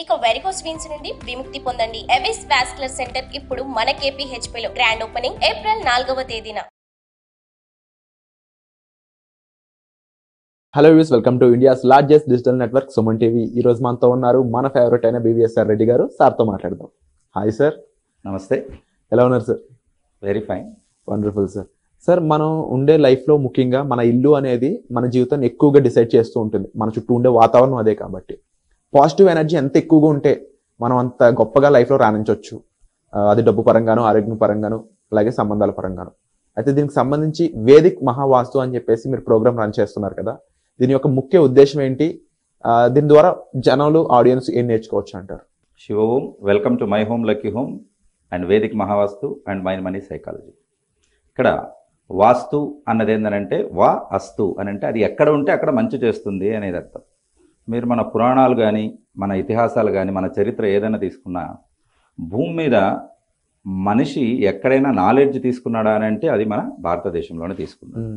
ఇక varicose veins నుండి విముక్తి పొందండి. ఎవిస్ వాస్కులర్ సెంటర్ ఇప్పుడు మన KPHP లో గ్రాండ్ ఓపెనింగ్ ఏప్రిల్ 4వ తేదీన. Hello views, welcome to India's largest digital network Suman TV. ఈ రోజు మనతో ఉన్నారు మన ఫేవరెట్ అయిన BVSR రెడ్డి గారు. సార్తో మాట్లాడదాం. Hi sir. నమస్తే. ఎలా ఉన్నారు sir? Very fine. Wonderful sir. Sir, మనం ఉండే లైఫ్లో ముఖ్యంగా మన ఇల్లు అనేది మన జీవితాన్ని ఎక్కువగా డిసైడ్ చేస్తూ ఉంటుంది. మన చుట్టూ ఉండే వాతావరణం అదే కాబట్టి పాజిటివ్ ఎనర్జీ ఎంత ఎక్కువగా ఉంటే మనం అంత గొప్పగా లైఫ్లో రాణించవచ్చు. అది డబ్బు పరంగాను, ఆరోగ్యం పరంగాను, అలాగే సంబంధాల పరంగాను. అయితే దీనికి సంబంధించి వేదిక్ మహావాస్తు అని చెప్పేసి మీరు ప్రోగ్రామ్ రన్ చేస్తున్నారు కదా, దీని యొక్క ముఖ్య ఉద్దేశం ఏంటి? దీని ద్వారా జనాలు, ఆడియన్స్ ఏం నేర్చుకోవచ్చు అంటారు? Shiva Om, welcome to my home lucky home and Vedic Mahavastu and mind money psychology. ఇక్కడ వాస్తు అన్నది ఏంటంటే వా అస్తు అని అంటే అది ఎక్కడ ఉంటే అక్కడ మంచి చేస్తుంది అనేది అర్థం. మీరు మన పురాణాలు కానీ, మన ఇతిహాసాలు కానీ, మన చరిత్ర ఏదైనా తీసుకున్నా భూమి మీద మనిషి ఎక్కడైనా నాలెడ్జ్ తీసుకున్నాడా అని అంటే అది మన భారతదేశంలోనే తీసుకున్నాడు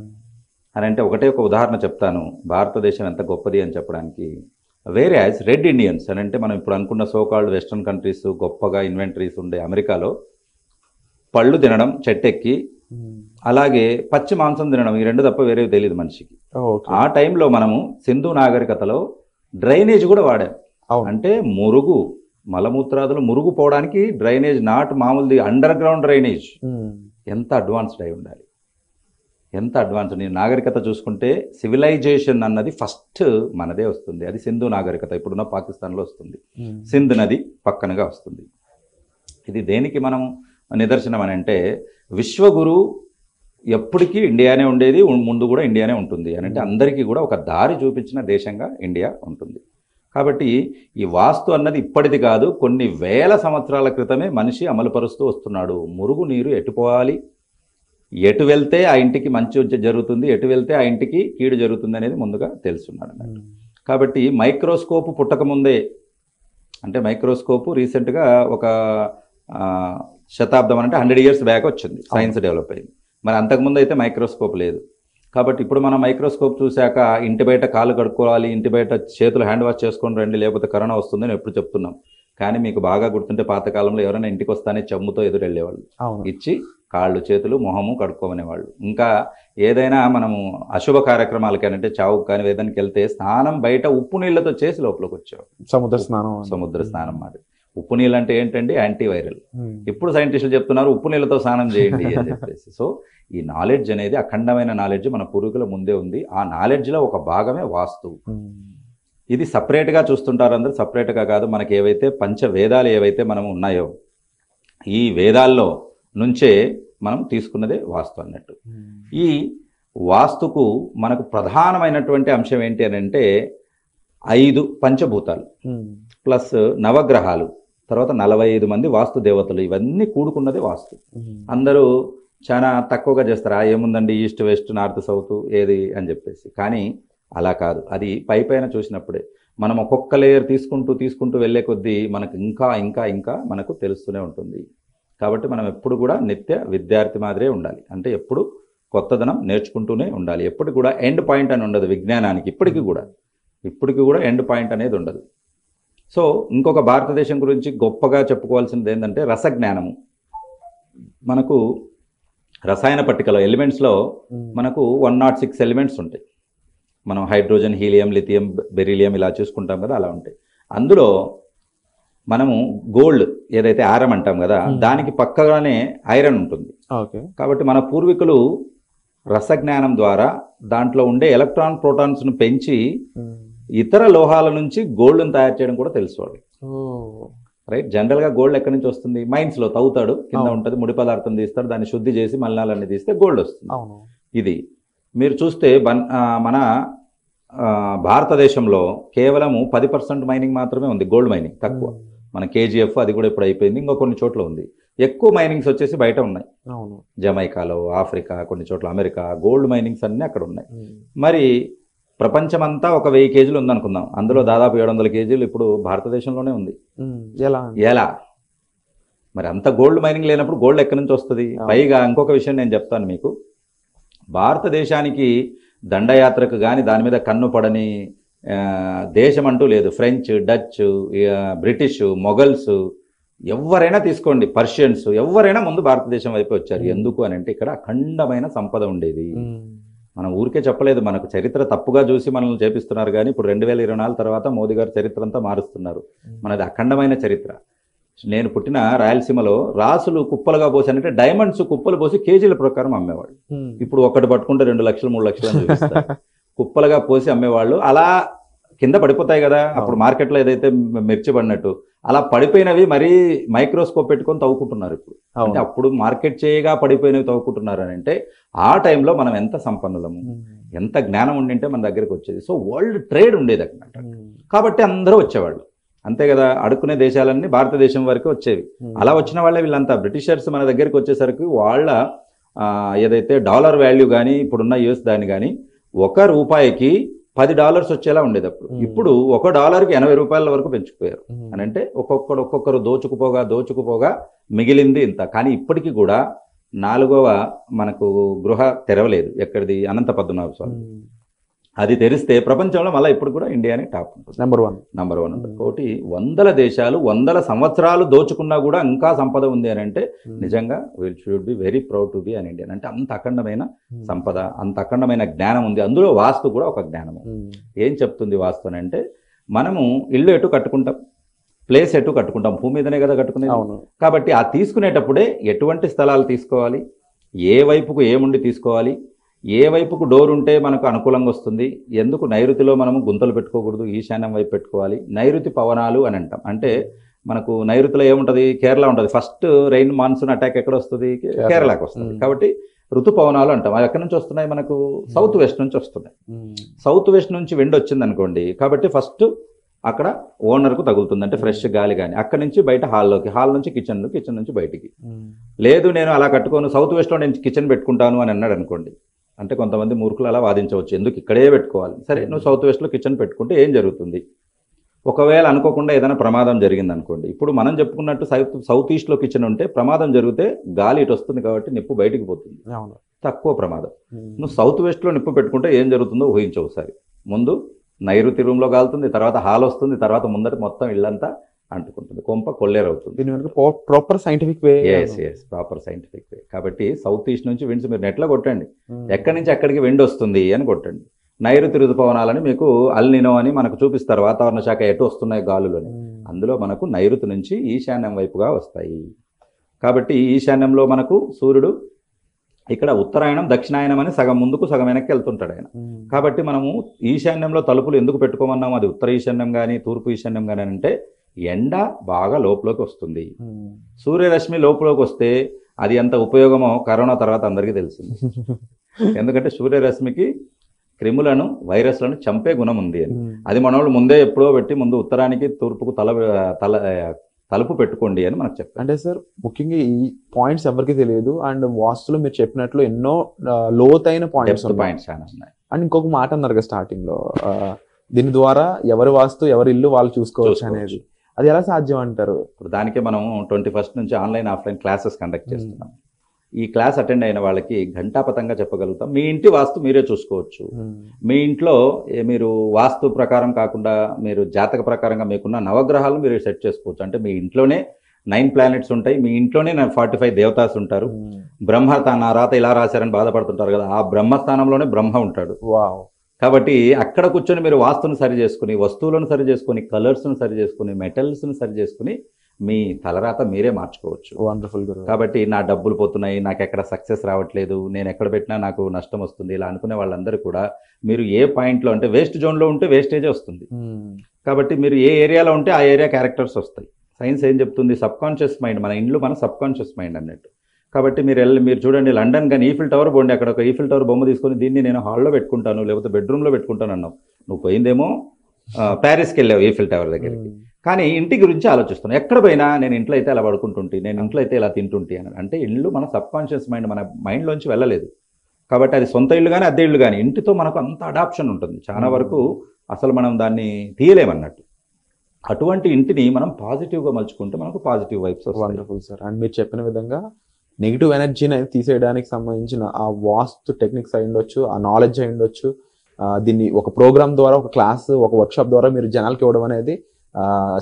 అని అంటే ఒకటే ఒక ఉదాహరణ చెప్తాను భారతదేశం ఎంత గొప్పది అని చెప్పడానికి. వేరే యాజ్ రెడ్ ఇండియన్స్ అని అంటే మనం ఇప్పుడు అనుకున్న సోకాల్డ్ వెస్ట్రన్ కంట్రీస్ గొప్పగా ఇన్వెంటరీస్ ఉండే అమెరికాలో పళ్ళు తినడం చెట్టెక్కి, అలాగే పచ్చి మాంసం తినడం, ఈ రెండు తప్ప వేరేవి తెలియదు మనిషికి. ఆ టైంలో మనము సింధు నాగరికతలో డ్రైనేజ్ కూడా వాడాం. అంటే మురుగు, మలమూత్రాదులు మురుగు పోవడానికి డ్రైనేజ్, నాట్ మామూలుది అండర్ గ్రౌండ్ డ్రైనేజ్. ఎంత అడ్వాన్స్డ్ అయి ఉండాలి, ఎంత అడ్వాన్స్. నేను నాగరికత చూసుకుంటే సివిలైజేషన్ అన్నది ఫస్ట్ మనదే వస్తుంది. అది సింధు నాగరికత, ఇప్పుడున్న పాకిస్తాన్లో వస్తుంది. సింధ్ నది పక్కనగా వస్తుంది. ఇది దేనికి మనం నిదర్శనం అని అంటే విశ్వగురు ఎప్పటికీ ఇండియానే ఉండేది, ముందు కూడా ఇండియానే ఉంటుంది అని అంటే అందరికీ కూడా ఒక దారి చూపించిన దేశంగా ఇండియా ఉంటుంది. కాబట్టి ఈ వాస్తు అన్నది ఇప్పటిది కాదు, కొన్ని వేల సంవత్సరాల క్రితమే మనిషి అమలుపరుస్తూ వస్తున్నాడు. మురుగు నీరు ఎటు పోవాలి, ఎటు వెళ్తే ఆ ఇంటికి మంచి జరుగుతుంది, ఎటు వెళ్తే ఆ ఇంటికి కీడు జరుగుతుంది అనేది ముందుగా తెలుసున్నాడు అన్నట్టు. కాబట్టి మైక్రోస్కోప్ పుట్టకముందే, అంటే మైక్రోస్కోపు రీసెంట్గా ఒక శతాబ్దం అంటే 100 years బ్యాక్ వచ్చింది, సైన్స్ డెవలప్ అయింది. మరి అంతకుముందు అయితే మైక్రోస్కోప్ లేదు. కాబట్టి ఇప్పుడు మనం మైక్రోస్కోప్ చూశాక ఇంటి బయట కాళ్ళు కడుక్కోవాలి, ఇంటి బయట చేతులు హ్యాండ్ వాష్ చేసుకొని రండి, లేకపోతే కరోనా వస్తుందని ఎప్పుడు చెప్తున్నాం. కానీ మీకు బాగా గుర్తుంటే పాతకాలంలో ఎవరైనా ఇంటికి వస్తానే చెమ్ముతో ఎదురు వెళ్ళేవాళ్ళు, ఇచ్చి కాళ్ళు చేతులు మొహము కడుక్కోమనేవాళ్ళు. ఇంకా ఏదైనా మనము అశుభ కార్యక్రమాలకి అంటే చావుకు కానీ వేదానికి వెళ్తే స్నానం బయట ఉప్పు నీళ్లతో చేసి లోపలికి వచ్చేవాళ్ళు. సముద్ర స్నానం మాట. ఉప్పు నీళ్ళు అంటే ఏంటండి? యాంటీవైరల్. ఇప్పుడు సైంటిస్టులు చెప్తున్నారు ఉప్పు నీళ్ళతో స్నానం చేయండి అని చెప్పేసి. సో ఈ నాలెడ్జ్ అనేది అఖండమైన నాలెడ్జ్ మన పూర్వీకుల ముందే ఉంది. ఆ నాలెడ్జ్లో ఒక భాగమే వాస్తు. ఇది సపరేట్గా చూస్తుంటారు అందరూ, సపరేట్గా కాదు. మనకి ఏవైతే పంచవేదాలు ఏవైతే మనం ఉన్నాయో ఈ వేదాల్లో నుంచే మనం తీసుకున్నదే వాస్తు అన్నట్టు. ఈ వాస్తుకు మనకు ప్రధానమైనటువంటి అంశం ఏంటి అని అంటే 5 పంచభూతాలు ప్లస్ నవగ్రహాలు, తర్వాత 45 మంది వాస్తు దేవతలు, ఇవన్నీ కూడుకున్నదే వాస్తు. అందరూ చాలా తక్కువగా చేస్తారు, ఏముందండి ఈస్ట్ వెస్ట్ నార్త్ సౌత్ ఏది అని చెప్పేసి. కానీ అలా కాదు. అది పైపైన చూసినప్పుడే మనం ఒక్కొక్క లేయర్ తీసుకుంటూ వెళ్ళే కొద్దీ మనకు ఇంకా ఇంకా ఇంకా మనకు తెలుస్తూనే ఉంటుంది. కాబట్టి మనం ఎప్పుడు కూడా నిత్య విద్యార్థి మాదిరే ఉండాలి. అంటే ఎప్పుడు కొత్తదనం నేర్చుకుంటూనే ఉండాలి. ఎప్పుడు కూడా ఎండ్ పాయింట్ అని ఉండదు విజ్ఞానానికి. ఇప్పటికీ కూడా ఎండ్ పాయింట్ అనేది ఉండదు. సో ఇంకొక భారతదేశం గురించి గొప్పగా చెప్పుకోవాల్సింది ఏంటంటే రసజ్ఞానము. మనకు రసాయన పట్టికలో ఎలిమెంట్స్లో మనకు 106 ఎలిమెంట్స్ ఉంటాయి. మనం హైడ్రోజన్, హీలియం, లిథియం, బెరీలియం ఇలా చూసుకుంటాం కదా, అలా ఉంటాయి. అందులో మనము గోల్డ్ ఏదైతే ఆరం అంటాం కదా, దానికి పక్కగానే ఐరన్ ఉంటుంది. కాబట్టి మన పూర్వీకులు రసజ్ఞానం ద్వారా దాంట్లో ఉండే ఎలక్ట్రాన్ ప్రోటాన్స్ను పెంచి ఇతర లోహాల నుంచి గోల్డ్ని తయారు చేయడం కూడా తెలుసుకోవాలి. రైట్. జనరల్గా గోల్డ్ ఎక్కడి నుంచి వస్తుంది? మైన్స్లో తవ్వుతాడు, కింద ఉంటుంది, ముడి పదార్థం తీస్తాడు, దాన్ని శుద్ధి చేసి మలినాలన్నీ తీస్తే గోల్డ్ వస్తుంది. ఇది మీరు చూస్తే మన భారతదేశంలో కేవలము 10% మైనింగ్ మాత్రమే ఉంది, గోల్డ్ మైనింగ్ తక్కువ. మన KGF అది కూడా ఇప్పుడు అయిపోయింది, ఇంకో కొన్ని చోట్ల ఉంది. ఎక్కువ మైనింగ్స్ వచ్చేసి బయట ఉన్నాయి, జమైకాలో, ఆఫ్రికా, కొన్ని చోట్ల అమెరికా, గోల్డ్ మైనింగ్స్ అన్నీ అక్కడ ఉన్నాయి. మరి ప్రపంచమంతా ఒక 1000 కేజీలు ఉందనుకుందాం, అందులో దాదాపు 700 కేజీలు ఇప్పుడు భారతదేశంలోనే ఉంది. ఎలా మరి అంత గోల్డ్ మైనింగ్ లేనప్పుడు గోల్డ్ ఎక్కడి నుంచి వస్తుంది? పైగా ఇంకొక విషయం నేను చెప్తాను మీకు. భారతదేశానికి దండయాత్రకు కానీ దాని మీద కన్ను పడని దేశం అంటూ లేదు. ఫ్రెంచ్, డచ్, బ్రిటిష్, మొఘల్స్, ఎవరైనా తీసుకోండి, పర్షియన్స్, ఎవరైనా ముందు భారతదేశం వైపు వచ్చారు. ఎందుకు అని అంటే ఇక్కడ అఖండమైన సంపద ఉండేది. మనం ఊరికే చెప్పలేదు, మనకు చరిత్ర తప్పుగా చూసి మనల్ని చేపిస్తున్నారు. కానీ ఇప్పుడు 2024 తర్వాత మోదీ గారు చరిత్ర అంతా మారుస్తున్నారు. మనది అఖండమైన చరిత్ర. నేను పుట్టిన రాయలసీమలో రాసులు కుప్పలుగా పోసి, అంటే డైమండ్స్ కుప్పలు పోసి కేజీల ప్రకారం అమ్మేవాళ్ళు. ఇప్పుడు ఒకటి పట్టుకుంటే 2 లక్షలు 3 లక్షలు అని చూపిస్తారు. కుప్పలుగా పోసి అమ్మేవాళ్ళు. అలా కింద పడిపోతాయి కదా, అప్పుడు మార్కెట్లో ఏదైతే మిర్చి పడినట్టు అలా పడిపోయినవి మరీ మైక్రోస్కోప్ పెట్టుకొని తవ్వుకుంటున్నారు ఇప్పుడు. అంటే అప్పుడు మార్కెట్ చేయగా పడిపోయినవి తవ్వుకుంటున్నారు అని అంటే ఆ టైంలో మనం ఎంత సంపన్నులము, ఎంత జ్ఞానం ఉండింటే మన దగ్గరికి వచ్చేది. సో వరల్డ్ ట్రేడ్ ఉండేది అన్నమాట. కాబట్టి అందరూ వచ్చేవాళ్ళు, అంతే కదా. అడుక్కునే దేశాలన్నీ భారతదేశం వరకు వచ్చేవి. అలా వచ్చిన వాళ్ళే వీళ్ళంతా. బ్రిటిషర్స్ మన దగ్గరికి వచ్చేసరికి వాళ్ళ ఏదైతే డాలర్ వాల్యూ కానీ ఇప్పుడున్న యూఎస్ దాన్ని కానీ $1 $10 వచ్చేలా ఉండేది అప్పుడు. ఇప్పుడు $1కి $80 వరకు పెంచుకుపోయారు. అని అంటే ఒక్కొక్కరు దోచుకుపోగా మిగిలింది ఇంత. కానీ ఇప్పటికీ కూడా 4వ మనకు గృహ తెరవలేదు. ఎక్కడిది? అనంత పద్మనాభ స్వామి. అది తెరిస్తే ప్రపంచంలో మళ్ళీ ఇప్పుడు కూడా ఇండియానే టాప్ ఉంటుంది, నెంబర్ వన్ ఉంటుంది. ఒకటి 100 దేశాలు 100 సంవత్సరాలు దోచుకున్నా కూడా ఇంకా సంపద ఉంది అని అంటే నిజంగా will should be very proud to be an Indian. అంటే అంత అఖండమైన సంపద, అంత అఖండమైన జ్ఞానం ఉంది. అందులో వాస్తు కూడా ఒక జ్ఞానము. ఏం చెప్తుంది వాస్తు అని అంటే, మనము ఇల్లు ఎటు కట్టుకుంటాం, ప్లేస్ ఎటు కట్టుకుంటాం, భూమి మీదనే కదా కట్టుకునేది. కాబట్టి ఆ తీసుకునేటప్పుడే ఎటువంటి స్థలాలు తీసుకోవాలి, ఏ వైపుకు ఏముండి తీసుకోవాలి, ఏ వైపుకు డోర్ ఉంటే మనకు అనుకూలంగా వస్తుంది, ఎందుకు నైరుతిలో మనము గుంతలు పెట్టుకోకూడదు, ఈశాన్యం వైపు పెట్టుకోవాలి. నైరుతి పవనాలు అని అంటాం. అంటే మనకు నైరుతిలో ఏముంటుంది? కేరళ ఉంటుంది. ఫస్ట్ రెయిన్ మాన్సూన్ అటాక్ ఎక్కడ వస్తుంది? కేరళకు వస్తుంది. కాబట్టి ఋతుపవనాలు అంటాం. అవి ఎక్కడి నుంచి వస్తున్నాయి? మనకు సౌత్ వెస్ట్ నుంచి వస్తున్నాయి. సౌత్ వెస్ట్ నుంచి విండ్ వచ్చింది అనుకోండి, కాబట్టి ఫస్ట్ అక్కడ ఓనర్కు తగులుతుంది, అంటే ఫ్రెష్ గాలి. కానీ అక్కడి నుంచి బయట హాల్లోకి, హాల్ నుంచి కిచెన్ నుంచి బయటికి. లేదు నేను అలా కట్టుకోను, సౌత్ వెస్ట్లో నేను కిచెన్ పెట్టుకుంటాను అని అన్నాడు అనుకోండి, అంటే కొంతమంది మూర్ఖులు అలా వాదించవచ్చు, ఎందుకు ఇక్కడే పెట్టుకోవాలి. సరే, నువ్వు సౌత్ వెస్ట్లో కిచెన్ పెట్టుకుంటే ఏం జరుగుతుంది? ఒకవేళ అనుకోకుండా ఏదైనా ప్రమాదం జరిగింది అనుకోండి, ఇప్పుడు మనం చెప్పుకున్నట్టు సౌత్ ఈస్ట్లో కిచెన్ ఉంటే ప్రమాదం జరిగితే గాలి ఇటు వస్తుంది కాబట్టి నిప్పు బయటికి పోతుంది, తక్కువ ప్రమాదం. నువ్వు సౌత్ వెస్ట్లో నిప్పు పెట్టుకుంటే ఏం జరుగుతుందో ఊహించవు. ఒకసారి ముందు నైరుతి రూమ్లో కాలుతుంది, తర్వాత హాల్ వస్తుంది, తర్వాత ముందట మొత్తం ఇల్లంతా అంటుకుంటుంది, కొంప కొల్లేరవుతుంది. Proper scientific way. Proper scientific way. కాబట్టి సౌత్ ఈస్ట్ నుంచి విండ్స్ మీరు నెట్లో కొట్టండి, ఎక్కడి నుంచి ఎక్కడికి విండ్ వస్తుంది అని కొట్టండి. నైరుతి ఋతుపవనాలని మీకు అల్నినో అని మనకు చూపిస్తారు, వాతావరణ శాఖ ఎటు వస్తున్నాయి గాలులని. అందులో మనకు నైరుతి నుంచి ఈశాన్యం వైపుగా వస్తాయి. కాబట్టి ఈశాన్యంలో మనకు సూర్యుడు ఇక్కడ ఉత్తరాయణం దక్షిణాయనం అని సగం ముందుకు సగం వెనక్కి వెళ్తుంటాడు ఆయన. కాబట్టి మనము ఈశాన్యంలో తలుపులు ఎందుకు పెట్టుకోమన్నాము? అది ఉత్తర ఈశాన్యం కానీ తూర్పు ఈశాన్యం కానీ అంటే ఎండ బాగా లోపలికి వస్తుంది, సూర్యరశ్మి లోపలికి వస్తే అది ఎంత ఉపయోగమో కరోనా తర్వాత అందరికీ తెలిసింది. ఎందుకంటే సూర్యరశ్మికి క్రిములను వైరస్లను చంపే గుణం ఉంది అని. అది మన వాళ్ళు ముందే ఎప్పుడో పెట్టి ముందు ఉత్తరానికి తూర్పుకు తలుపు పెట్టుకోండి అని మనకు చెప్పారు. అంటే సార్ ముఖ్యంగా ఈ పాయింట్స్ ఎవరికి తెలియదు. అండ్ వాస్తులో మీరు చెప్పినట్లు ఎన్నో లోతైన పాయింట్స్ చాలా ఉన్నాయి. అండ్ ఇంకొక మాట అన్నారు కదా స్టార్టింగ్ లో, దీని ద్వారా ఎవరి వాస్తు ఎవరి ఇల్లు వాళ్ళు చూసుకోవచ్చు అనేది. అది ఎలా సాధ్యం అంటారు? ఇప్పుడు దానికే మనం 21st నుంచి ఆన్లైన్ ఆఫ్లైన్ క్లాసెస్ కండక్ట్ చేస్తున్నాం. ఈ క్లాస్ అటెండ్ అయిన వాళ్ళకి ఘంటాపథంగా చెప్పగలుగుతాం, మీ ఇంటి వాస్తు మీరే చూసుకోవచ్చు. మీ ఇంట్లో మీరు వాస్తు ప్రకారం కాకుండా మీరు జాతక ప్రకారంగా మీకున్న నవగ్రహాలు మీరు సెట్ చేసుకోవచ్చు. అంటే మీ ఇంట్లోనే 9 ప్లానెట్స్ ఉంటాయి, మీ ఇంట్లోనే 45 దేవతాస్ ఉంటారు. బ్రహ్మ నా రాత ఇలా రాశారని బాధపడుతుంటారు కదా, ఆ బ్రహ్మస్థానంలోనే బ్రహ్మ ఉంటాడు. కాబట్టి అక్కడ కూర్చొని మీరు వాస్తును సరి చేసుకుని, వస్తువులను సరి చేసుకుని, కలర్స్ను సరి చేసుకుని, మెటల్స్ను సరి చేసుకుని మీ తలరాత మీరే మార్చుకోవచ్చు. వండర్ఫుల్. కాబట్టి నా డబ్బులు పోతున్నాయి, నాకు ఎక్కడ సక్సెస్ రావట్లేదు, నేను ఎక్కడ పెట్టినా నాకు నష్టం వస్తుంది, ఇలా అనుకునే వాళ్ళందరూ కూడా మీరు ఏ పాయింట్లో అంటే వేస్ట్ జోన్లో ఉంటే వేస్టేజే వస్తుంది. కాబట్టి మీరు ఏ ఏరియాలో ఉంటే ఆ ఏరియా క్యారెక్టర్స్ వస్తాయి. సైన్స్ ఏం చెప్తుంది? సబ్కాన్షియస్ మైండ్, మన ఇండ్లు మన సబ్కాన్షియస్ మైండ్ అన్నట్టు. కాబట్టి మీరు చూడండి, లండన్ కానీ ఈఫిల్ టవర్ పోండి, అక్కడ ఒక ఈఫిల్ టవర్ బొమ్మ తీసుకొని దీన్ని నేను హాల్లో పెట్టుకుంటాను లేకపోతే బెడ్రూమ్లో పెట్టుకుంటాను అన్నావు, నువ్వు పోయిందేమో ప్యారిస్కి వెళ్ళావు ఈఫిల్ టవర్ దగ్గరికి, కానీ ఇంటి గురించి ఆలోచిస్తున్నావు. ఎక్కడ పోయినా నేను ఇంట్లో అయితే అలా పడుకుంటుంటే, నేను ఇంట్లో అయితే ఇలా తింటుంటే అని. అంటే ఇల్లు మన సబ్కాన్షియస్ మైండ్, మన మైండ్లోంచి వెళ్ళలేదు. కాబట్టి అది సొంత ఇల్లు కానీ అద్దె ఇల్లు కానీ ఇంటితో మనకు అంత అడాప్షన్ ఉంటుంది. చాలా వరకు అసలు మనం దాన్ని తీయలేమన్నట్టు. అటువంటి ఇంటిని మనం పాజిటివ్గా మలుచుకుంటే మనకు పాజిటివ్ వైబ్స్ వస్తాయి. Wonderful sir. అండ్ మీరు చెప్పిన విధంగా నెగిటివ్ ఎనర్జీని తీసేయడానికి సంబంధించిన ఆ వాస్తు టెక్నిక్స్ అయి ఉండొచ్చు, ఆ నాలెడ్జ్ అయి ఉండొచ్చు, దీన్ని ఒక ప్రోగ్రామ్ ద్వారా, ఒక క్లాస్, ఒక వర్క్షాప్ ద్వారా మీరు జనాలకి ఇవ్వడం అనేది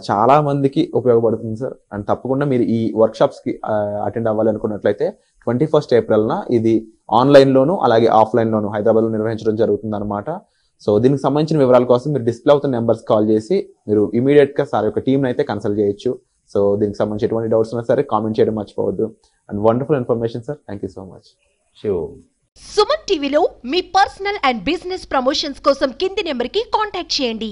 చాలా మందికి ఉపయోగపడుతుంది సార్. అండ్ తప్పకుండా మీరు ఈ వర్క్షాప్స్కి అటెండ్ అవ్వాలి అనుకున్నట్లయితే 21st ఏప్రిల్న ఇది ఆన్లైన్లోను అలాగే ఆఫ్లైన్లోను హైదరాబాద్లో నిర్వహించడం జరుగుతుంది అనమాట. సో దీనికి సంబంధించిన వివరాల కోసం మీరు డిస్ప్లే అవుతున్న నెంబర్స్ కాల్ చేసి మీరు ఇమీడియట్గా సార్ యొక్క టీంని అయితే కన్సల్ట్ చేయొచ్చు. సో దీనికి సంబంధించి ఎటువంటి డౌట్స్ ఉన్నా సరే కామెంట్ చేయడం మర్చిపోవద్దు. And wonderful information sir. Thank you so much. Suman టీవీలో మీ పర్సనల్ అండ్ బిజినెస్ ప్రమోషన్స్ కోసం కింది నెంబర్కి కాంటాక్ట్ చేయండి.